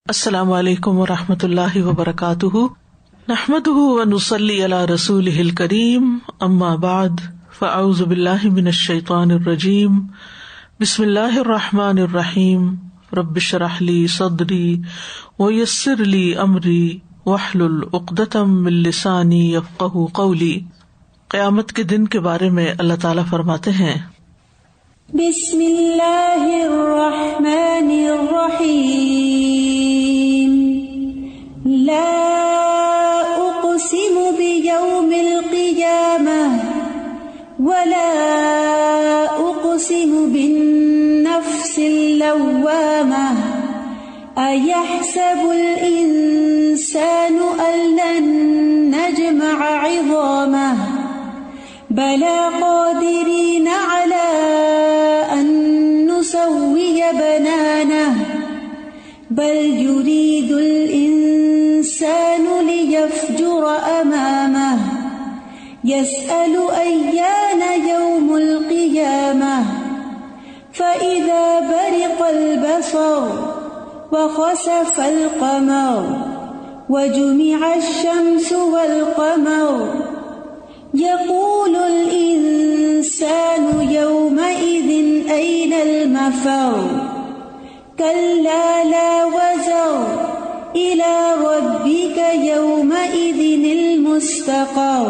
السلام علیکم ورحمۃ اللہ وبرکاتہ، نحمده ونصلی علی رسولہ الکریم، اما بعد فاعوذ باللہ من الشیطان الرجیم، بسم اللہ الرحمن الرحیم، رب اشرح لی صدری ویسر لی امری واحلل عقدۃ من لسانی یفقہوا قولی۔ قیامت کے دن کے بارے میں اللہ تعالیٰ فرماتے ہیں، بسم اللہ الرحمن الرحیم، لا اقسم بیوم القیامہ ولا اقسم بالنفس اللوامہ، ایحسب الانسان ان لن نجمع عظامہ، بلی قادرین علی ان نسوی بنانہ، بل یرید الانسان لیفجر امامہ، یسأل ایان یوم القیامہ، فإذا برق البصر وخسف القمر وجمع الشمس والقمر، يقول الإنسان يومئذ أين المفر، كلا لا وزر إلى ربك يومئذ المستقر۔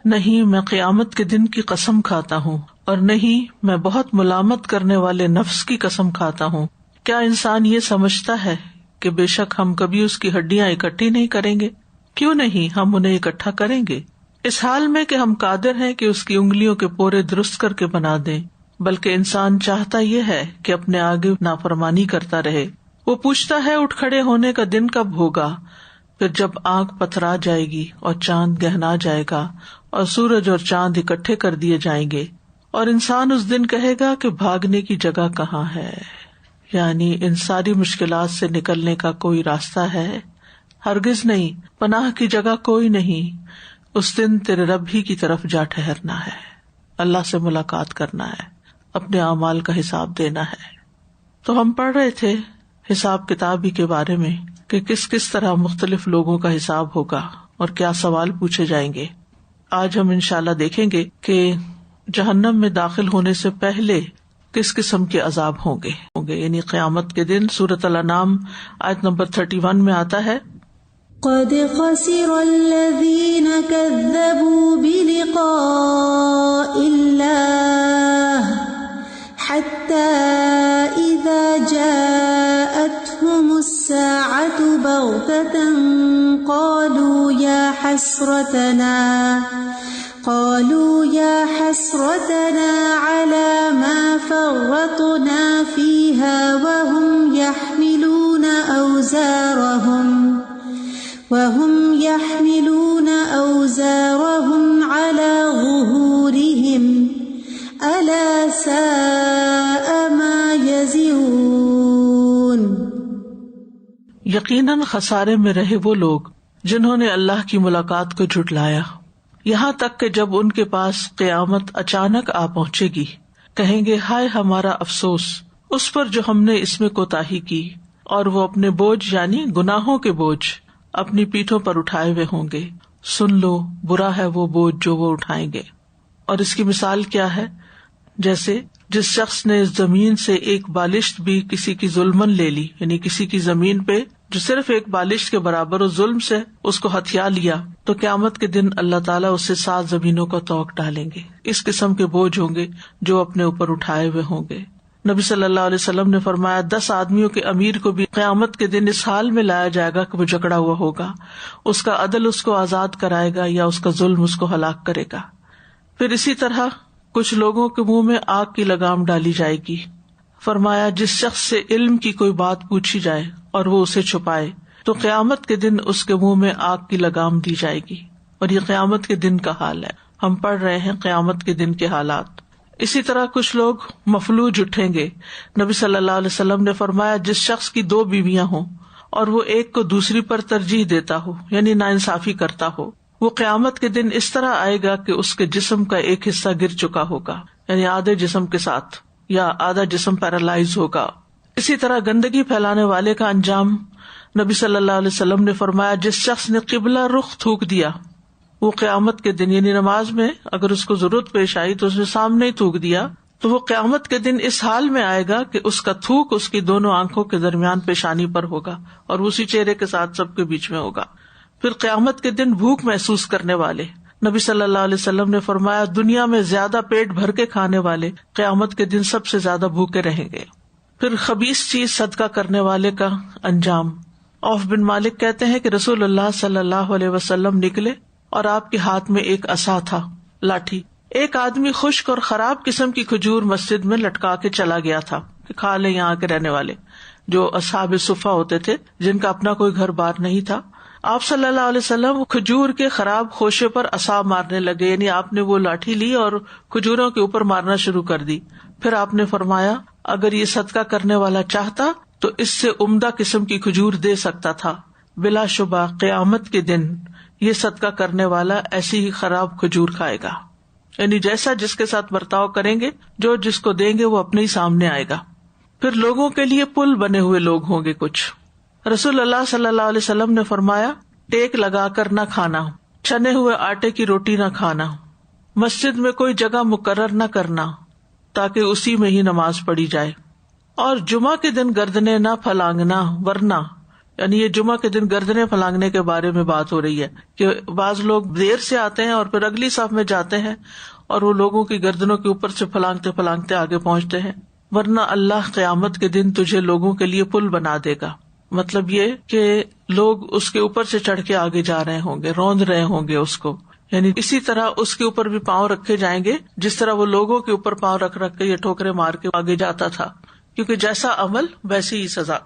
نہیں میں قیامت کے دن کی قسم کھاتا ہوں، اور نہیں میں بہت ملامت کرنے والے نفس کی قسم کھاتا ہوں۔ کیا انسان یہ سمجھتا ہے کہ بے شک ہم کبھی اس کی ہڈیاں اکٹھی نہیں کریں گے؟ کیوں نہیں، ہم انہیں اکٹھا کریں گے، اس حال میں کہ ہم قادر ہیں کہ اس کی انگلیوں کے پورے درست کر کے بنا دیں، بلکہ انسان چاہتا یہ ہے کہ اپنے آگے نافرمانی کرتا رہے۔ وہ پوچھتا ہے اٹھ کھڑے ہونے کا دن کب ہوگا، پھر جب آنکھ پتھرا جائے گی اور چاند گہنا جائے گا اور سورج اور چاند اکٹھے کر دیے جائیں گے، اور انسان اس دن کہے گا کہ بھاگنے کی جگہ کہاں ہے، یعنی ان ساری مشکلات سے نکلنے کا کوئی راستہ ہے؟ ہرگز نہیں، پناہ کی جگہ کوئی نہیں۔ اس دن تیرے رب ہی کی طرف جا ٹھہرنا ہے، اللہ سے ملاقات کرنا ہے، اپنے اعمال کا حساب دینا ہے۔ تو ہم پڑھ رہے تھے حساب کتاب ہی کے بارے میں کہ کس کس طرح مختلف لوگوں کا حساب ہوگا اور کیا سوال پوچھے جائیں گے۔ آج ہم انشاءاللہ دیکھیں گے کہ جہنم میں داخل ہونے سے پہلے کس قسم کے عذاب ہوں گے، یعنی قیامت کے دن۔ سورۃ الانعام آیت نمبر 31 میں آتا ہے، قد خسر الذین کذبوا بلقاء اللہ حتی اذا جاءتهم الساعة بغتة قالوا يا حسرتنا على ما فرطنا فيها وهم يحملون أوزارهم على ظهورهم ألا ساء ما يزرون۔ یقیناً خسارے میں رہے وہ لوگ جنہوں نے اللہ کی ملاقات کو جھٹلایا، یہاں تک کہ جب ان کے پاس قیامت اچانک آ پہنچے گی کہیں گے ہائے ہمارا افسوس اس پر جو ہم نے اس میں کوتاہی کی، اور وہ اپنے بوجھ یعنی گناہوں کے بوجھ اپنی پیٹھوں پر اٹھائے ہوئے ہوں گے۔ سن لو، برا ہے وہ بوجھ جو وہ اٹھائیں گے۔ اور اس کی مثال کیا ہے؟ جیسے جس شخص نے اس زمین سے ایک بالشت بھی کسی کی ظلمن لے لی، یعنی کسی کی زمین پہ جو صرف ایک بالشت کے برابر ہو ظلم سے اس کو ہتھیا لیا، تو قیامت کے دن اللہ تعالیٰ اس سے 7 زمینوں کا طوق ڈالیں گے۔ اس قسم کے بوجھ ہوں گے جو اپنے اوپر اٹھائے ہوئے ہوں گے۔ نبی صلی اللہ علیہ وسلم نے فرمایا 10 آدمیوں کے امیر کو بھی قیامت کے دن اس حال میں لایا جائے گا کہ وہ جکڑا ہوا ہوگا، اس کا عدل اس کو آزاد کرائے گا یا اس کا ظلم اس کو ہلاک کرے گا۔ پھر اسی طرح کچھ لوگوں کے منہ میں آگ کی لگام ڈالی جائے گی۔ فرمایا جس شخص سے علم کی کوئی بات پوچھی جائے اور وہ اسے چھپائے تو قیامت کے دن اس کے منہ میں آگ کی لگام دی جائے گی۔ اور یہ قیامت کے دن کا حال ہے، ہم پڑھ رہے ہیں قیامت کے دن کے حالات۔ اسی طرح کچھ لوگ مفلوج اٹھیں گے۔ نبی صلی اللہ علیہ وسلم نے فرمایا جس شخص کی 2 بیویاں ہوں اور وہ ایک کو دوسری پر ترجیح دیتا ہو، یعنی ناانصافی کرتا ہو، وہ قیامت کے دن اس طرح آئے گا کہ اس کے جسم کا ایک حصہ گر چکا ہوگا، یعنی آدھے جسم کے ساتھ، یا آدھا جسم پیرالائز ہوگا۔ اسی طرح گندگی پھیلانے والے کا انجام نبی صلی اللہ علیہ وسلم نے فرمایا، جس شخص نے قبلہ رخ تھوک دیا وہ قیامت کے دن، یعنی نماز میں اگر اس کو ضرورت پیش آئی تو اس نے سامنے ہی تھوک دیا، تو وہ قیامت کے دن اس حال میں آئے گا کہ اس کا تھوک اس کی دونوں آنکھوں کے درمیان پیشانی پر ہوگا اور اسی چہرے کے ساتھ سب کے بیچ میں ہوگا۔ پھر قیامت کے دن بھوک محسوس کرنے والے، نبی صلی اللہ علیہ وسلم نے فرمایا دنیا میں زیادہ پیٹ بھر کے کھانے والے قیامت کے دن سب سے زیادہ بھوکے رہیں گے۔ پھر خبیث چیز صدقہ کرنے والے کا انجام، عوف بن مالک کہتے ہیں کہ رسول اللہ صلی اللہ علیہ وسلم نکلے اور آپ کے ہاتھ میں ایک عصا تھا، لاٹھی۔ ایک آدمی خشک اور خراب قسم کی کھجور مسجد میں لٹکا کے چلا گیا تھا کہ کھا لیں یہاں کے رہنے والے، جو اصحاب صفہ ہوتے تھے جن کا اپنا کوئی گھر بار نہیں تھا۔ آپ صلی اللہ علیہ وسلم کھجور کے خراب خوشے پر عصا مارنے لگے، یعنی آپ نے وہ لاٹھی لی اور کھجوروں کے اوپر مارنا شروع کر دی۔ پھر آپ نے فرمایا اگر یہ صدقہ کرنے والا چاہتا تو اس سے عمدہ قسم کی کھجور دے سکتا تھا، بلا شبہ قیامت کے دن یہ صدقہ کرنے والا ایسی ہی خراب کھجور کھائے گا، یعنی جیسا جس کے ساتھ برتاؤ کریں گے، جو جس کو دیں گے وہ اپنے ہی سامنے آئے گا۔ پھر لوگوں کے لیے پل بنے ہوئے لوگ ہوں گے کچھ۔ رسول اللہ صلی اللہ علیہ وسلم نے فرمایا ٹیک لگا کر نہ کھانا، چھنے ہوئے آٹے کی روٹی نہ کھانا، مسجد میں کوئی جگہ مقرر نہ کرنا تاکہ اسی میں ہی نماز پڑھی جائے، اور جمعہ کے دن گردنیں نہ پھلانگنا، ورنہ یعنی یہ جمعہ کے دن گردنیں پھلانگنے کے بارے میں بات ہو رہی ہے کہ بعض لوگ دیر سے آتے ہیں اور پھر اگلی صف میں جاتے ہیں اور وہ لوگوں کی گردنوں کے اوپر سے پھلانگتے پھلانگتے آگے پہنچتے ہیں، ورنہ اللہ قیامت کے دن تجھے لوگوں کے لیے پل بنا دے گا۔ مطلب یہ کہ لوگ اس کے اوپر سے چڑھ کے آگے جا رہے ہوں گے، روند رہے ہوں گے اس کو، یعنی اسی طرح اس کے اوپر بھی پاؤں رکھے جائیں گے جس طرح وہ لوگوں کے اوپر پاؤں رکھ رکھ کے یا ٹھوکرے مار کے آگے جاتا تھا، کیونکہ جیسا عمل ویسی ہی سزا۔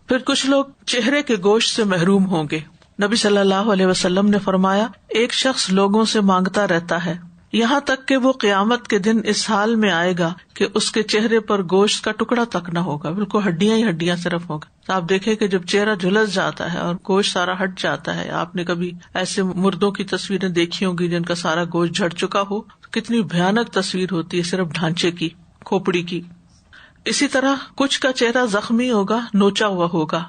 پھر کچھ لوگ چہرے کے گوشت سے محروم ہوں گے۔ نبی صلی اللہ علیہ وسلم نے فرمایا ایک شخص لوگوں سے مانگتا رہتا ہے یہاں تک کہ وہ قیامت کے دن اس حال میں آئے گا کہ اس کے چہرے پر گوشت کا ٹکڑا تک نہ ہوگا، بالکل ہڈیاں ہی ہڈیاں صرف ہوگا۔ تو آپ دیکھیں کہ جب چہرہ جھلس جاتا ہے اور گوشت سارا ہٹ جاتا ہے، آپ نے کبھی ایسے مردوں کی تصویریں دیکھی ہوں گی جن کا سارا گوشت جھڑ چکا ہو، تو کتنی بھیانک تصویر ہوتی ہے صرف ڈھانچے کی، کھوپڑی کی۔ اسی طرح کچھ کا چہرہ زخمی ہوگا، نوچا ہوا ہوگا۔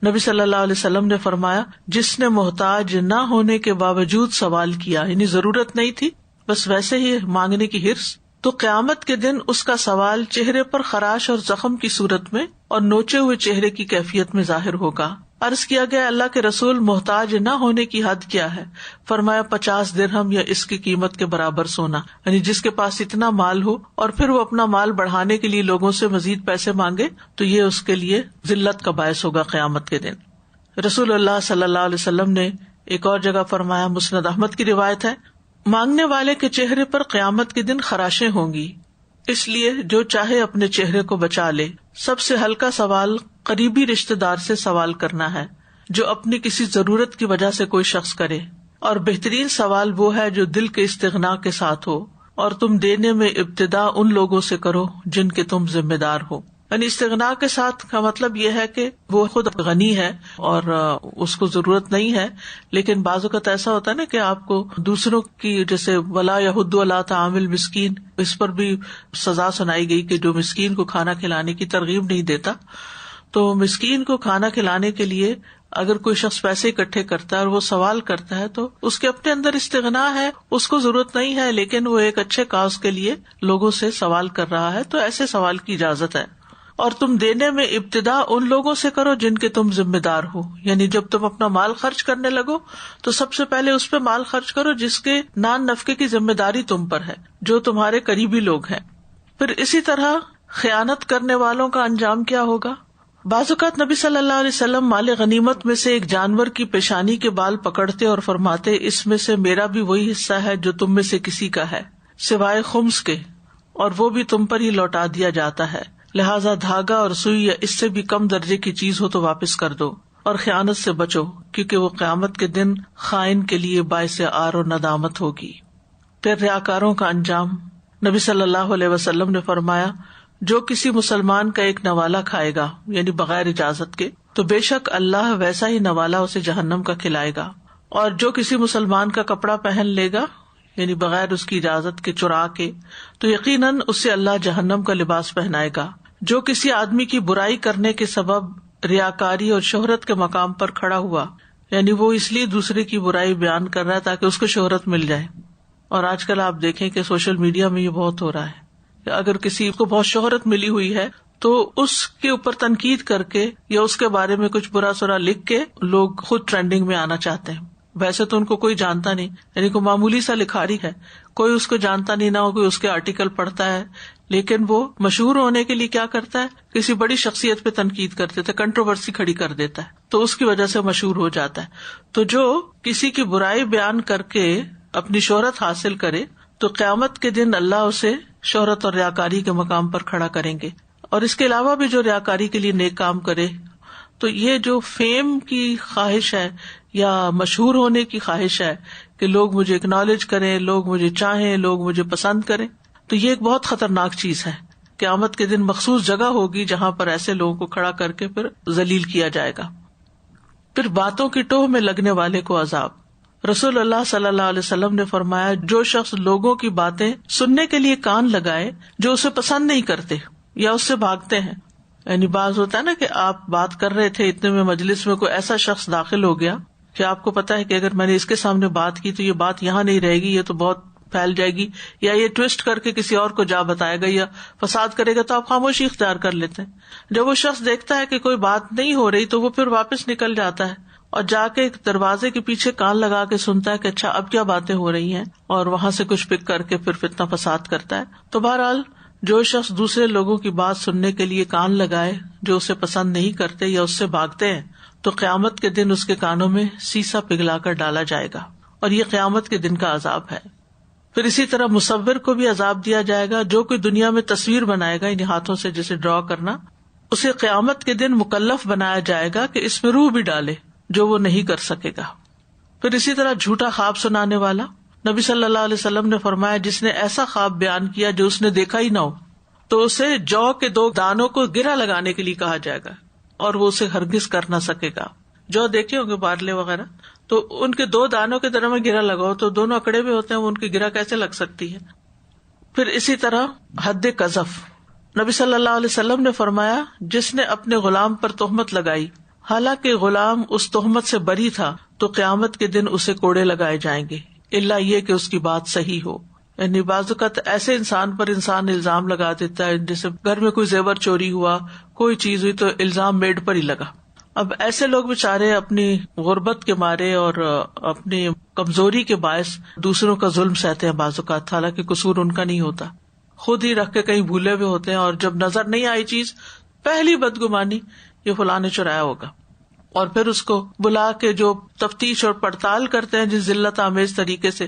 نبی صلی اللہ علیہ وسلم نے فرمایا جس نے محتاج نہ ہونے کے باوجود سوال کیا، یعنی ضرورت نہیں تھی بس ویسے ہی مانگنے کی حرص، تو قیامت کے دن اس کا سوال چہرے پر خراش اور زخم کی صورت میں اور نوچے ہوئے چہرے کی کیفیت میں ظاہر ہوگا۔ عرض کیا گیا اللہ کے رسول محتاج نہ ہونے کی حد کیا ہے؟ فرمایا 50 درہم یا اس کی قیمت کے برابر سونا، یعنی جس کے پاس اتنا مال ہو اور پھر وہ اپنا مال بڑھانے کے لیے لوگوں سے مزید پیسے مانگے تو یہ اس کے لیے ذلت کا باعث ہوگا قیامت کے دن۔ رسول اللہ صلی اللہ علیہ وسلم نے ایک اور جگہ فرمایا، مسند احمد کی روایت ہے، مانگنے والے کے چہرے پر قیامت کے دن خراشیں ہوں گی، اس لیے جو چاہے اپنے چہرے کو بچا لے۔ سب سے ہلکا سوال قریبی رشتے دار سے سوال کرنا ہے جو اپنی کسی ضرورت کی وجہ سے کوئی شخص کرے، اور بہترین سوال وہ ہے جو دل کے استغنا کے ساتھ ہو، اور تم دینے میں ابتدا ان لوگوں سے کرو جن کے تم ذمہ دار ہو۔ یعنی استغنا کے ساتھ کا مطلب یہ ہے کہ وہ خود غنی ہے اور اس کو ضرورت نہیں ہے، لیکن بعض اوقات ایسا ہوتا ہے نا کہ آپ کو دوسروں کی، جیسے ولا یحض علی طعام المسکین، اس پر بھی سزا سنائی گئی کہ جو مسکین کو کھانا کھلانے کی ترغیب نہیں دیتا، تو مسکین کو کھانا کھلانے کے لیے اگر کوئی شخص پیسے اکٹھے کرتا ہے اور وہ سوال کرتا ہے تو اس کے اپنے اندر استغنا ہے، اس کو ضرورت نہیں ہے، لیکن وہ ایک اچھے کاز کے لیے لوگوں سے سوال کر رہا ہے، تو ایسے سوال کی اجازت ہے۔ اور تم دینے میں ابتدا ان لوگوں سے کرو جن کے تم ذمہ دار ہو، یعنی جب تم اپنا مال خرچ کرنے لگو تو سب سے پہلے اس پہ مال خرچ کرو جس کے نان نفقے کی ذمہ داری تم پر ہے، جو تمہارے قریبی لوگ ہیں۔ پھر اسی طرح خیانت کرنے والوں کا انجام کیا ہوگا؟ بعض اوقات نبی صلی اللہ علیہ وسلم مال غنیمت میں سے ایک جانور کی پیشانی کے بال پکڑتے اور فرماتے اس میں سے میرا بھی وہی حصہ ہے جو تم میں سے کسی کا ہے سوائے خمس کے، اور وہ بھی تم پر ہی لوٹا دیا جاتا ہے، لہذا دھاگا اور سوئی یا اس سے بھی کم درجے کی چیز ہو تو واپس کر دو، اور خیانت سے بچو کیونکہ وہ قیامت کے دن خائن کے لیے باعث عار و ندامت ہوگی۔ پھر ریاکاروں کا انجام، نبی صلی اللہ علیہ وسلم نے فرمایا جو کسی مسلمان کا ایک نوالا کھائے گا یعنی بغیر اجازت کے تو بے شک اللہ ویسا ہی نوالا اسے جہنم کا کھلائے گا، اور جو کسی مسلمان کا کپڑا پہن لے گا یعنی بغیر اس کی اجازت کے چرا کے تو یقیناً اس سے اللہ جہنم کا لباس پہنائے گا۔ جو کسی آدمی کی برائی کرنے کے سبب ریاکاری اور شہرت کے مقام پر کھڑا ہوا، یعنی وہ اس لیے دوسرے کی برائی بیان کر رہا ہے تاکہ اس کو شہرت مل جائے. اور آج کل آپ دیکھیں کہ سوشل میڈیا میں یہ بہت ہو رہا ہے کہ اگر کسی کو بہت شہرت ملی ہوئی ہے تو اس کے اوپر تنقید کر کے یا اس کے بارے میں کچھ برا سرا لکھ کے لوگ خود ٹرینڈنگ میں آنا چاہتے ہیں. ویسے تو ان کو کوئی جانتا نہیں، یعنی کوئی معمولی سا لکھاری ہے، کوئی اس کو جانتا نہیں، نہ کوئی اس کے آرٹیکل پڑھتا ہے، لیکن وہ مشہور ہونے کے لیے کیا کرتا ہے، کسی بڑی شخصیت پہ تنقید کر دیتا ہے، کنٹروورسی کھڑی کر دیتا ہے، تو اس کی وجہ سے مشہور ہو جاتا ہے. تو جو کسی کی برائی بیان کر کے اپنی شہرت حاصل کرے تو قیامت کے دن اللہ اسے شہرت اور ریاکاری کے مقام پر کھڑا کریں گے. اور اس کے علاوہ بھی جو ریاکاری کے لیے نیک کام کرے، تو یہ جو فیم کی خواہش ہے یا مشہور ہونے کی خواہش ہے کہ لوگ مجھے اکنالج کریں، لوگ مجھے چاہیں، لوگ مجھے پسند کریں، تو یہ ایک بہت خطرناک چیز ہے. قیامت کے دن مخصوص جگہ ہوگی جہاں پر ایسے لوگوں کو کھڑا کر کے پھر ذلیل کیا جائے گا. پھر باتوں کی ٹوہ میں لگنے والے کو عذاب. رسول اللہ صلی اللہ علیہ وسلم نے فرمایا، جو شخص لوگوں کی باتیں سننے کے لیے کان لگائے جو اسے پسند نہیں کرتے یا اس سے بھاگتے ہیں، یعنی بعض ہوتا ہے نا کہ آپ بات کر رہے تھے، اتنے میں مجلس میں کوئی ایسا شخص داخل ہو گیا کہ آپ کو پتا ہے کہ اگر میں نے اس کے سامنے بات کی تو یہ بات یہاں نہیں رہے گی، یہ تو بہت پھیل جائے گی، یا یہ ٹویسٹ کر کے کسی اور کو جا بتائے گا یا فساد کرے گا، تو آپ خاموشی اختیار کر لیتے ہیں. جب وہ شخص دیکھتا ہے کہ کوئی بات نہیں ہو رہی تو وہ پھر واپس نکل جاتا ہے اور جا کے ایک دروازے کے پیچھے کان لگا کے سنتا ہے کہ اچھا اب کیا باتیں ہو رہی ہیں، اور وہاں سے کچھ پک کر کے پھر فتنہ فساد کرتا ہے. تو بہرحال جو شخص دوسرے لوگوں کی بات سننے کے لیے کان لگائے جو اسے پسند نہیں کرتے یا اس سے بھاگتے ہیں، تو قیامت کے دن اس کے کانوں میں سیسا پگھلا کر ڈالا جائے گا، اور یہ قیامت کے دن کا عذاب ہے. پھر اسی طرح مصور کو بھی عذاب دیا جائے گا. جو کوئی دنیا میں تصویر بنائے گا، یعنی ہاتھوں سے جیسے ڈرا کرنا، اسے قیامت کے دن مکلف بنایا جائے گا کہ اس میں روح بھی ڈالے، جو وہ نہیں کر سکے گا. پھر اسی طرح جھوٹا خواب سنانے والا. نبی صلی اللہ علیہ وسلم نے فرمایا، جس نے ایسا خواب بیان کیا جو اس نے دیکھا ہی نہ ہو، تو اسے جو کے 2 دانوں کو گرہ لگانے کے لیے کہا جائے گا، اور وہ اسے ہرگز کر نہ سکے گا. جو دیکھے ہوں گے بارلے وغیرہ، تو ان کے 2 دانوں کے درمیان گرہ لگاؤ تو دونوں اکڑے ہوئے ہوتے ہیں، وہ ان کی گرہ کیسے لگ سکتی ہے. پھر اسی طرح حد قذف. نبی صلی اللہ علیہ وسلم نے فرمایا، جس نے اپنے غلام پر تہمت لگائی حالانکہ غلام اس تہمت سے بری تھا، تو قیامت کے دن اسے کوڑے لگائے جائیں گے، الا یہ کہ اس کی بات صحیح ہو. یعنی بعض اوقات ایسے انسان پر انسان الزام لگا دیتا ہے، جیسے گھر میں کوئی زیور چوری ہوا، کوئی چیز ہوئی، تو الزام میڈ پر ہی لگا. اب ایسے لوگ بےچارے اپنی غربت کے مارے اور اپنی کمزوری کے باعث دوسروں کا ظلم سہتے ہیں بعض اوقات، حالانکہ قصور ان کا نہیں ہوتا، خود ہی رکھ کے کہیں بھولے ہوئے ہوتے ہیں، اور جب نظر نہیں آئی چیز، پہلی بدگمانی یہ فلاں نے چرایا ہوگا، اور پھر اس کو بلا کے جو تفتیش اور پڑتال کرتے ہیں جس ذلت آمیز طریقے سے،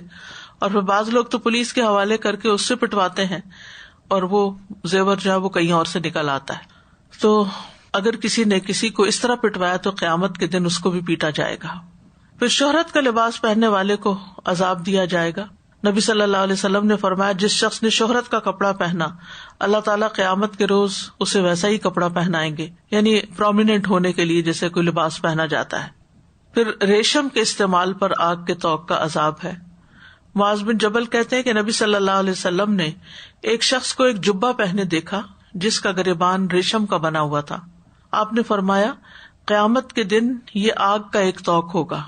اور پھر بعض لوگ تو پولیس کے حوالے کر کے اس سے پٹواتے ہیں، اور وہ زیور جو ہے وہ کہیں اور سے نکل آتا ہے. تو اگر کسی نے کسی کو اس طرح پٹوایا تو قیامت کے دن اس کو بھی پیٹا جائے گا. پھر شہرت کا لباس پہننے والے کو عذاب دیا جائے گا. نبی صلی اللہ علیہ وسلم نے فرمایا، جس شخص نے شہرت کا کپڑا پہنا، اللہ تعالیٰ قیامت کے روز اسے ویسا ہی کپڑا پہنائیں گے، یعنی پرومیننٹ ہونے کے لیے جیسے کوئی لباس پہنا جاتا ہے. پھر ریشم کے استعمال پر آگ کے طوق کا عذاب ہے. معاذ بن جبل کہتے ہیں کہ نبی صلی اللہ علیہ وسلم نے ایک شخص کو ایک جبہ پہنے دیکھا جس کا گریبان ریشم کا بنا ہوا تھا. آپ نے فرمایا، قیامت کے دن یہ آگ کا ایک طوق ہوگا.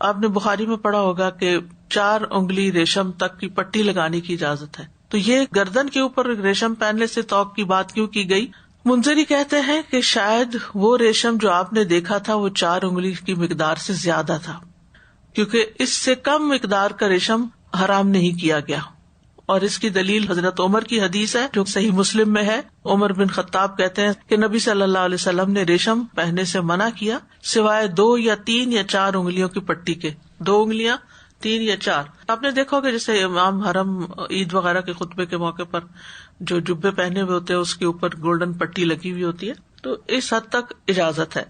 آپ نے بخاری میں پڑھا ہوگا کہ 4 انگلی ریشم تک کی پٹی لگانے کی اجازت ہے، تو یہ گردن کے اوپر ریشم پہننے سے طوق کی بات کیوں کی گئی؟ منذری کہتے ہیں کہ شاید وہ ریشم جو آپ نے دیکھا تھا وہ 4 انگلی کی مقدار سے زیادہ تھا، کیونکہ اس سے کم مقدار کا ریشم حرام نہیں کیا گیا. اور اس کی دلیل حضرت عمر کی حدیث ہے جو صحیح مسلم میں ہے. عمر بن خطاب کہتے ہیں کہ نبی صلی اللہ علیہ وسلم نے ریشم پہننے سے منع کیا سوائے 2 یا 3 یا 4 انگلیوں کی پٹی کے. 2 انگلیاں، 3 یا 4. آپ نے دیکھا کہ جیسے امام حرم عید وغیرہ کے خطبے کے موقع پر جو جبے پہنے ہوئے ہوتے ہیں اس کے اوپر گولڈن پٹی لگی ہوئی ہوتی ہے، تو اس حد تک اجازت ہے.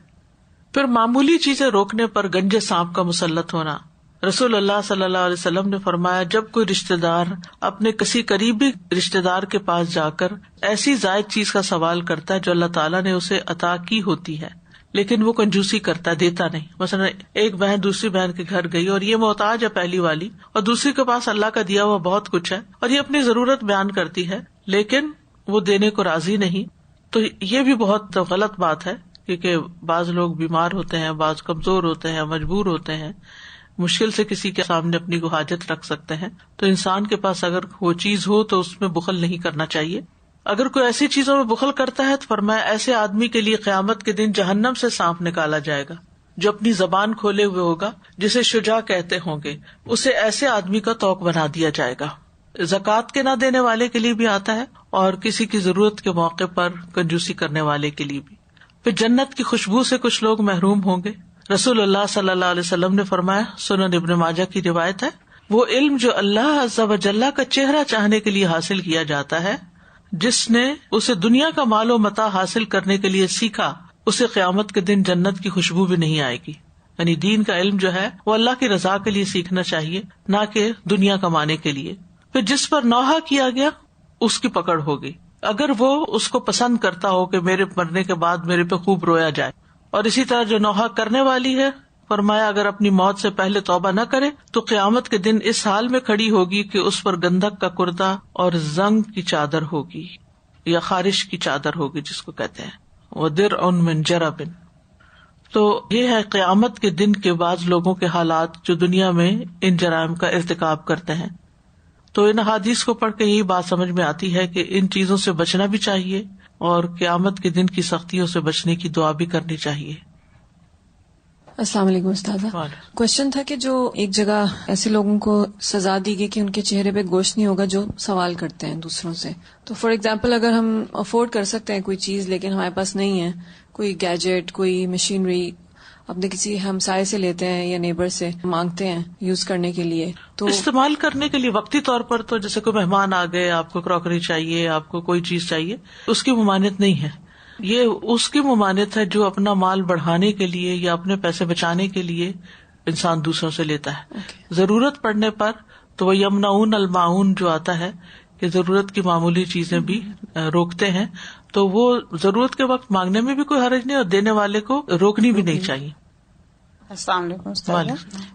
پھر معمولی چیزیں روکنے پر گنجے سانپ کا مسلط ہونا. رسول اللہ صلی اللہ علیہ وسلم نے فرمایا، جب کوئی رشتہ دار اپنے کسی قریبی رشتہ دار کے پاس جا کر ایسی زائد چیز کا سوال کرتا ہے جو اللہ تعالیٰ نے اسے عطا کی ہوتی ہے لیکن وہ کنجوسی کرتا ہے، دیتا نہیں. مثلا ایک بہن دوسری بہن کے گھر گئی اور یہ محتاج ہے پہلی والی، اور دوسری کے پاس اللہ کا دیا ہوا بہت کچھ ہے اور یہ اپنی ضرورت بیان کرتی ہے لیکن وہ دینے کو راضی نہیں، تو یہ بھی بہت غلط بات ہے، کیونکہ بعض لوگ بیمار ہوتے ہیں، بعض کمزور ہوتے ہیں، مجبور ہوتے ہیں، مشکل سے کسی کے سامنے اپنی کو حاجت رکھ سکتے ہیں. تو انسان کے پاس اگر وہ چیز ہو تو اس میں بخل نہیں کرنا چاہیے. اگر کوئی ایسی چیزوں میں بخل کرتا ہے تو فرمایا ایسے آدمی کے لیے قیامت کے دن جہنم سے سانپ نکالا جائے گا جو اپنی زبان کھولے ہوئے ہوگا، جسے شجاع کہتے ہوں گے، اسے ایسے آدمی کا توق بنا دیا جائے گا. زکوٰۃ کے نہ دینے والے کے لیے بھی آتا ہے اور کسی کی ضرورت کے موقع پر کنجوسی کرنے والے کے لیے بھی. پھر جنت کی خوشبو سے کچھ لوگ محروم ہوں گے. رسول اللہ صلی اللہ علیہ وسلم نے فرمایا، سنن ابن ماجہ کی روایت ہے، وہ علم جو اللہ عز و جل کا چہرہ چاہنے کے لیے حاصل کیا جاتا ہے، جس نے اسے دنیا کا مال و متاع حاصل کرنے کے لیے سیکھا، اسے قیامت کے دن جنت کی خوشبو بھی نہیں آئے گی. یعنی دین کا علم جو ہے وہ اللہ کی رضا کے لیے سیکھنا چاہیے، نہ کہ دنیا کمانے کے لیے. پھر جس پر نوحہ کیا گیا اس کی پکڑ ہوگی، اگر وہ اس کو پسند کرتا ہو کہ میرے مرنے کے بعد میرے پہ خوب رویا جائے. اور اسی طرح جو نوحہ کرنے والی ہے، فرمایا اگر اپنی موت سے پہلے توبہ نہ کرے تو قیامت کے دن اس حال میں کھڑی ہوگی کہ اس پر گندھک کا کردہ اور زنگ کی چادر ہوگی، یا خارش کی چادر ہوگی جس کو کہتے ہیں، وَدِرْعٌ مِّن جَرَبٍ. تو یہ ہے قیامت کے دن کے بعد لوگوں کے حالات جو دنیا میں ان جرائم کا ارتکاب کرتے ہیں. تو ان حدیث کو پڑھ کے یہی بات سمجھ میں آتی ہے کہ ان چیزوں سے بچنا بھی چاہیے اور قیامت کے دن کی سختیوں سے بچنے کی دعا بھی کرنی چاہیے. السلام علیکم استاذہ. کوشچن تھا کہ جو ایک جگہ ایسے لوگوں کو سزا دی گئی کہ ان کے چہرے پہ گوشت نہیں ہوگا جو سوال کرتے ہیں دوسروں سے. تو فار ایگزامپل اگر ہم افورڈ کر سکتے ہیں کوئی چیز لیکن ہمارے پاس نہیں ہے، کوئی گیجٹ، کوئی مشینری، اپنے کسی ہمسائے سے لیتے ہیں یا نیبر سے مانگتے ہیں یوز کرنے کے لیے، تو استعمال کرنے کے لیے وقتی طور پر، تو جیسے کوئی مہمان آ گئے، آپ کو کراکری چاہیے، آپ کو کوئی چیز چاہیے، اس کی ممانعت نہیں ہے. یہ اس کی ممانعت ہے جو اپنا مال بڑھانے کے لیے یا اپنے پیسے بچانے کے لیے انسان دوسروں سے لیتا ہے. ضرورت پڑنے پر تو وہ یمنعون الماعون جو آتا ہے کہ ضرورت کی معمولی چیزیں بھی روکتے ہیں، تو وہ ضرورت کے وقت مانگنے میں بھی کوئی حرج نہیں اور دینے والے کو روکنی بھی نہیں چاہیے. السلام علیکم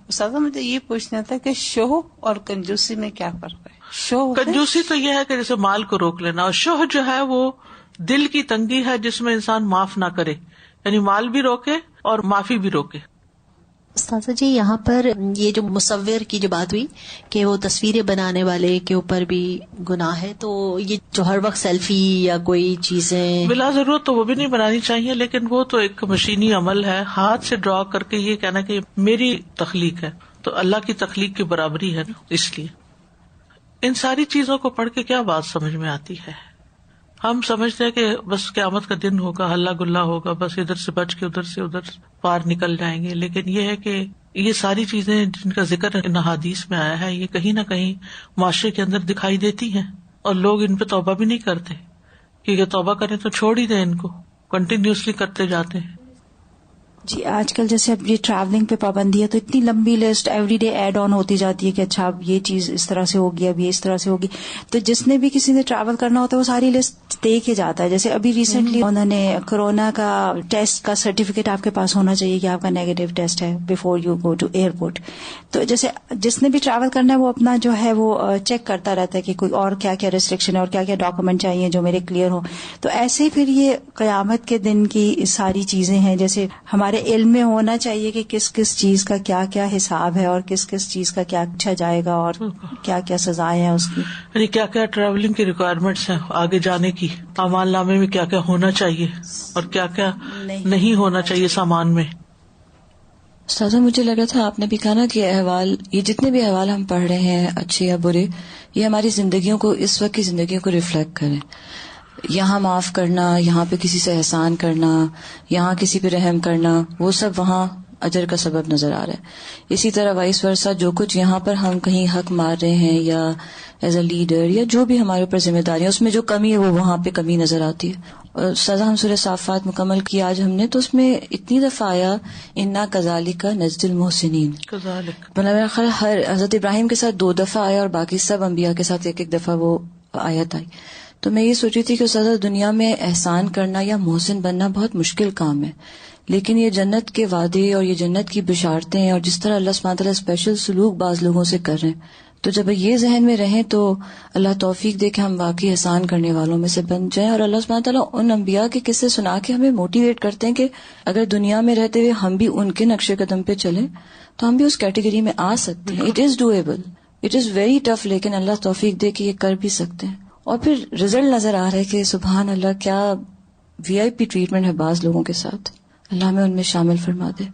استاذہ، مجھے یہ پوچھنا تھا کہ شوہ اور کنجوسی میں کیا فرق ہے؟ شوہ کنجوسی تو یہ ہے کہ جیسے مال کو روک لینا، اور شوہ جو ہے وہ دل کی تنگی ہے جس میں انسان معاف نہ کرے، یعنی مال بھی روکے اور معافی بھی روکے. استاذہ جی یہاں پر یہ جو مصور کی جو بات ہوئی کہ وہ تصویریں بنانے والے کے اوپر بھی گناہ ہے، تو یہ جو ہر وقت سیلفی یا کوئی چیزیں بلا ضرورت تو وہ بھی نہیں بنانی چاہیے، لیکن وہ تو ایک مشینی عمل ہے. ہاتھ سے ڈرا کر کے یہ کہنا کہ میری تخلیق ہے، تو اللہ کی تخلیق کی برابری ہے نا. اس لیے ان ساری چیزوں کو پڑھ کے کیا بات سمجھ میں آتی ہے؟ ہم سمجھتے ہیں کہ بس قیامت کا دن ہوگا، ہلا گلا ہوگا، بس ادھر سے بچ کے ادھر سے ادھر پار نکل جائیں گے. لیکن یہ ہے کہ یہ ساری چیزیں جن کا ذکر ان حدیث میں آیا ہے، یہ کہیں نہ کہیں معاشرے کے اندر دکھائی دیتی ہیں، اور لوگ ان پہ توبہ بھی نہیں کرتے، کیونکہ توبہ کریں تو چھوڑ ہی دیں، ان کو کنٹینیوسلی کرتے جاتے ہیں. جی آج کل جیسے اب یہ ٹریولنگ پہ پابندی ہے تو اتنی لمبی لسٹ ایوری ڈے ایڈ آن ہوتی جاتی ہے کہ اچھا اب یہ چیز اس طرح سے ہوگی، اب یہ اس طرح سے ہوگی. تو جس نے بھی کسی نے ٹریول کرنا ہوتا ہے وہ ساری لسٹ دے کے جاتا ہے. جیسے ابھی ریسنٹلی انہوں نے کورونا کا ٹیسٹ کا سرٹیفکیٹ آپ کے پاس ہونا چاہیے کہ آپ کا نیگیٹو ٹیسٹ ہے before you go to airport. تو جیسے جس نے بھی ٹریول کرنا ہے وہ اپنا جو ہے وہ چیک کرتا رہتا ہے کہ کوئی اور کیا کیا ریسٹرکشن ہے اور کیا کیا ڈاکومنٹ چاہیے جو میرے کلیئر ہو. تو ایسے ہی پھر یہ قیامت کے دن کی ساری چیزیں ہیں، جیسے ہمارے علم میں ہونا چاہیے کہ کس کس چیز کا کیا کیا حساب ہے اور کس کس چیز کا کیا اچھا جائے گا اور کیا کیا سزائیں ہیں اس کی، یعنی کیا کیا ٹریولنگ کی ریکوائرمنٹس ہیں آگے جانے کی، اعمال نامے میں کیا کیا ہونا چاہیے اور کیا کیا نہیں ہونا چاہیے سامان میں. استاذہ مجھے لگ رہا تھا آپ نے بھی کہا نا کہ احوال، یہ جتنے بھی احوال ہم پڑھ رہے ہیں اچھے یا برے، یہ ہماری زندگیوں کو، اس وقت کی زندگیوں کو ریفلیکٹ کریں. یہاں معاف کرنا، یہاں پہ کسی سے احسان کرنا، یہاں کسی پہ رحم کرنا، وہ سب وہاں اجر کا سبب نظر آ رہا ہے. اسی طرح وائس ورثہ، جو کچھ یہاں پر ہم کہیں حق مار رہے ہیں یا ایز اے لیڈر یا جو بھی ہمارے اوپر ذمہ داری ہے، اس میں جو کمی ہے وہ وہاں پہ کمی نظر آتی ہے. اور سزا ہم سورہ صافات مکمل کی آج ہم نے، تو اس میں اتنی دفعہ آیا انا کذالک نجزی المحسنین. میرا خیال ہر حضرت ابراہیم کے ساتھ 2 دفعہ آیا اور باقی سب انبیاء کے ساتھ 1 دفعہ وہ آیت آئی. تو میں یہ سوچ رہی تھی کہ سزا دنیا میں احسان کرنا یا محسن بننا بہت مشکل کام ہے، لیکن یہ جنت کے وعدے اور یہ جنت کی بشارتیں اور جس طرح اللہ سبحانہ وتعالیٰ اسپیشل سلوک بعض لوگوں سے کر رہے ہیں، تو جب یہ ذہن میں رہیں تو اللہ توفیق دے کہ ہم واقعی احسان کرنے والوں میں سے بن جائیں. اور اللہ سبحانہ تعالیٰ ان انبیاء کے قصے سنا کے ہمیں موٹیویٹ کرتے ہیں کہ اگر دنیا میں رہتے ہوئے ہم بھی ان کے نقش قدم پہ چلیں تو ہم بھی اس کیٹیگری میں آ سکتے ہیں. It is doable, it is very tough, لیکن اللہ توفیق دے کہ یہ کر بھی سکتے ہیں. اور پھر رزلٹ نظر آ رہا ہے کہ سبحان اللہ کیا VIP ٹریٹمنٹ ہے بعض لوگوں کے ساتھ. اللہ ہمیں ان میں شامل فرما دے.